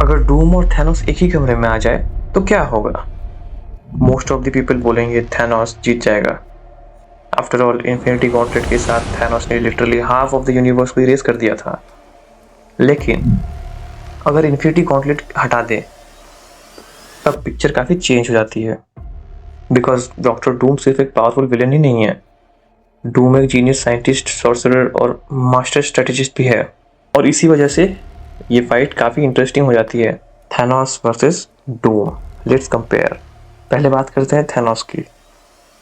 अगर डूम और थैनोस एक ही कमरे में आ जाए तो क्या होगा? मोस्ट ऑफ द पीपल बोलेंगे थैनोस जीत जाएगा। आफ्टर ऑल इन्फिनिटी गॉन्टलेट के साथ थैनोस ने literally half of the universe को इरेज कर दिया था। लेकिन अगर इन्फिनिटी गॉन्टलेट हटा दें तब पिक्चर काफी चेंज हो जाती है। बिकॉज डॉक्टर डूम सिर्फ एक पावरफुल विलन ही नहीं है, डूम एक जीनियस साइंटिस्ट, सॉर्सरर और मास्टर स्ट्रेटेजिस्ट भी है। और इसी वजह से ये फाइट काफ़ी इंटरेस्टिंग हो जाती है। Thanos versus Doom, let's compare. पहले बात करते हैं थैनोस की।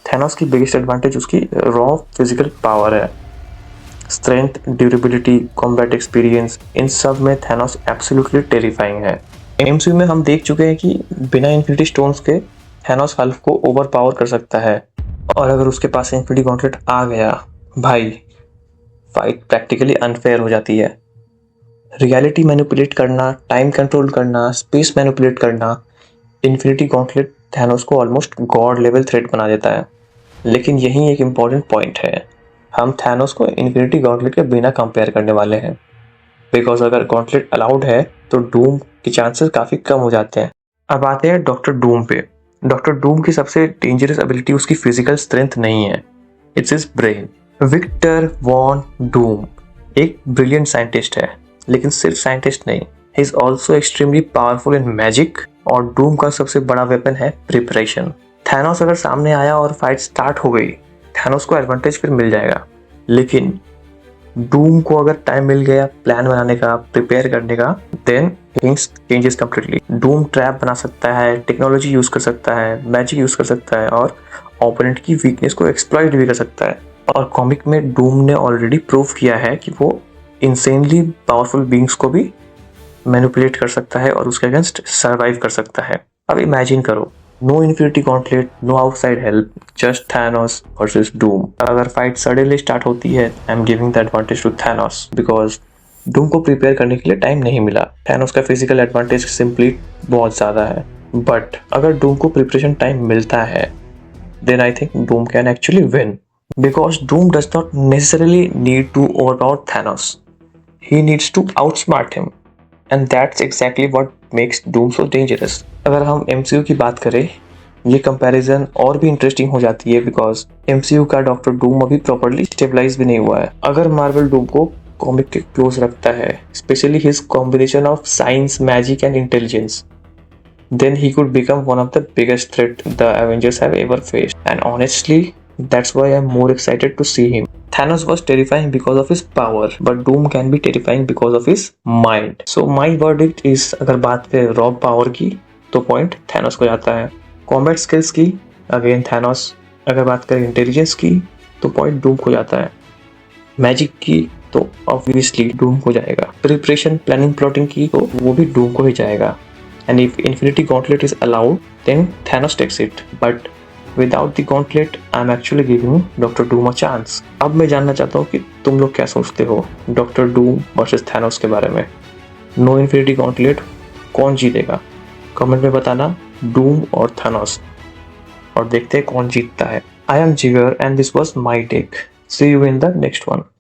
थैनोस की बिगेस्ट एडवांटेज उसकी रॉ फिजिकल पावर है। स्ट्रेंथ, ड्यूरेबिलिटी, कॉम्बैट एक्सपीरियंस, इन सब में थैनोस एब्सोल्युटली टेरिफाइंग है। एमसीयू में हम देख चुके हैं कि बिना इन्फिनिटी स्टोन्स के थैनोस हल्क को ओवर पावर कर सकता है, और अगर उसके पास इन्फिनिटी गॉन्टलेट आ गया भाई, फाइट प्रैक्टिकली अनफेयर हो जाती है। रियलिटी मैनिपुलेट करना, टाइम कंट्रोल करना, स्पेस मैनिपुलेट करना, इन्फिनिटी गॉन्टलेट थैनोस को ऑलमोस्ट गॉड लेवल थ्रेट बना देता है। लेकिन यही एक इम्पॉर्टेंट पॉइंट है, हम थैनोस को इन्फिनिटी गॉन्टलेट के बिना कंपेयर करने वाले हैं। बिकॉज अगर गॉन्टलेट अलाउड है तो डूम के चांसेस काफ़ी कम हो जाते हैं। अब आते हैं डॉक्टर डूम पे। डॉक्टर डूम की सबसे डेंजरस एबिलिटी उसकी फिजिकल स्ट्रेंथ नहीं है, it's his brain. Victor von Doom एक ब्रिलियंट साइंटिस्ट है, लेकिन सिर्फ साइंटिस्ट नहीं, he is also extremely powerful in magic. और डूम का सबसे बड़ा वेपन है प्रिपरेशन। थैनोस अगर सामने आया और फाइट स्टार्ट हो गई, थैनोस को एडवांटेज फिर मिल जाएगा। लेकिन डूम को अगर टाइम मिल गया प्लान बनाने का, प्रिपेयर करने का, then things changes completely. Doom trap बना सकता है, टेक्नोलॉजी यूज कर सकता है, मैजिक यूज कर सकता है, और ओपोनेंट की वीकनेस को एक्सप्लॉइट भी कर सकता है। और कॉमिक में डूम ने ऑलरेडी प्रूव किया है कि वो इंसेनली पावरफुल बींग्स को भी मैनिपुलेट कर सकता है और उसके अगेंस्ट सर्वाइव कर सकता है। अब इमेजिन करो, no infinity gauntlet, no outside help, just Thanos versus Doom. अगर फाइट सडनली स्टार्ट होती है, I am giving the advantage to Thanos, because Doom को प्रिपेयर करने के लिए टाइम नहीं मिला। थैनोस का फिजिकल एडवांटेज सिंपली बहुत ज़्यादा है। बट अगर डूम को प्रिपरेशन टाइम मिलता है, then I think Doom can actually win. Because Doom does not necessarily need to overpower Thanos. He needs to outsmart him. And that's exactly what makes Doom so dangerous. अगर हम MCU की बात करें, ये comparison और भी interesting हो जाती है, बिकॉज MCU का डॉक्टर डूम अभी प्रॉपरली स्टेबलाइज भी नहीं हुआ है। अगर मार्वल डूम को कॉमिक के क्लोज रखता है, specially his combination of science, magic and intelligence, then he could become one of the biggest threat the Avengers have ever faced. And honestly, that's why I'm more excited to see him. Thanos was terrifying because of his power, but Doom can be terrifying because of his mind. So my verdict is, अगर बात करें raw power की तो point Thanos को जाता है। Combat skills की again Thanos. अगर बात करें इंटेलिजेंस की तो पॉइंट डूम को जाता है। मैजिक की तो ऑब्वियसली डूम को जाएगा। प्रिपरेशन, प्लानिंग, प्लॉटिंग की तो वो भी डूम को ही जाएगा। And if Infinity Gauntlet is allowed, then Thanos takes it. But without the Gauntlet, I'm actually giving Dr. Doom a chance. अब मैं जानना चाहता हूँ कि तुम लोग क्या सोचते हो डॉक्टर डूम वर्सेस थैनोस के बारे में। नो इन्फिनिटी गॉन्टलेट कौन जीतेगा? कमेंट में बताना, डूम और थैनोस, और देखते हैं कौन जीतता है। I am Jigar and this was my take. See you in the next one.